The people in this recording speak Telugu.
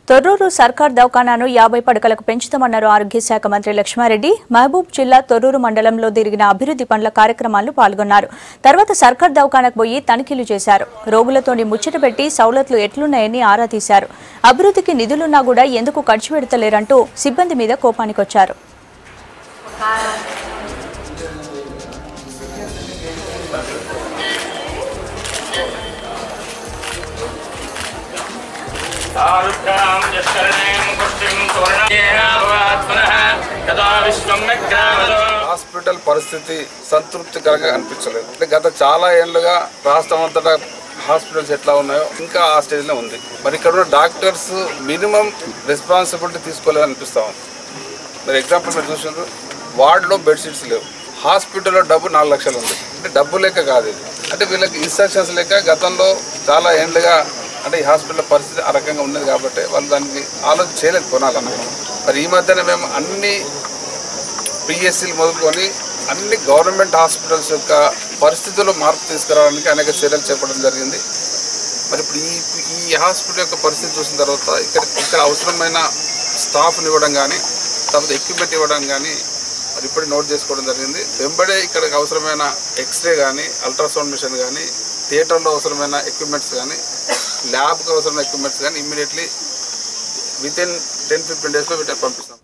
తొర్రూరు సర్కార్ దవాఖానాను 50 పడకలకు పెంచుతామన్నారు ఆరోగ్య శాఖ మంత్రి లక్ష్మారెడ్డి. మహబూబ్ జిల్లా తొర్రూరు మండలంలో జరిగిన అభివృద్ధి పనుల కార్యక్రమాల్లో పాల్గొన్నారు. తర్వాత సర్కార్ దవాఖానాకు పోయి తనిఖీలు చేశారు. రోగులతోని ముచ్చట పెట్టి సౌలతులు ఎట్లున్నాయని ఆరా తీశారు. అభివృద్ధికి నిధులున్నా కూడా ఎందుకు ఖర్చు పెడతలేరంటూ సిబ్బంది మీద కోపానికొచ్చారు. హాస్పిటల్ పరిస్థితి సంతృప్తికరంగా అనిపించలేదు. అంటే గత చాలా ఏళ్లుగా రాష్ట్రం అంతటా హాస్పిటల్స్ ఎట్లా ఉన్నాయో ఇంకా ఆ స్టేజ్లో ఉంది. మరి ఇక్కడ ఉన్న డాక్టర్స్ మినిమం రెస్పాన్సిబిలిటీ తీసుకోలేదని అనిపిస్తా ఉంది. మరి ఎగ్జాంపుల్ మీరు చూసినారు, వార్డులో బెడ్షీట్స్ లేవు, హాస్పిటల్లో డబ్బు 4 లక్షలు ఉంది. అంటే డబ్బు లేక కాదు ఇది, అంటే వీళ్ళకి ఇన్స్ట్రక్షన్స్ లేక గతంలో చాలా ఏళ్ళుగా అంటే ఈ హాస్పిటల్ పరిస్థితి ఆ రకంగా ఉన్నది కాబట్టి వాళ్ళు దానికి ఆలోచన చేయలేదు కొనాలన్నమాట. మరి ఈ మధ్యన మేము అన్ని పిఎస్సీలు మొదలుకొని అన్ని గవర్నమెంట్ హాస్పిటల్స్ యొక్క పరిస్థితుల్లో మార్పు తీసుకురావడానికి అనేక చర్యలు చేపట్టడం జరిగింది. మరి ఇప్పుడు ఈ హాస్పిటల్ యొక్క పరిస్థితి చూసిన తర్వాత ఇక్కడ అవసరమైన స్టాఫ్ని ఇవ్వడం కానీ, తర్వాత ఎక్విప్మెంట్ ఇవ్వడం కానీ మరి ఇప్పుడే నోట్ చేసుకోవడం జరిగింది. వెంబడే ఇక్కడికి అవసరమైన ఎక్స్రే కానీ, అల్ట్రాసౌండ్ మిషన్ కానీ, థియేటర్లో అవసరమైన ఎక్విప్మెంట్స్ కానీ, ల్యాబ్కి అవసరమైన ఎక్విప్మెంట్స్ కానీ ఇమ్మీడియట్లీ వితిన్ 10-15 డేస్లో వీటిని పంపిస్తాం.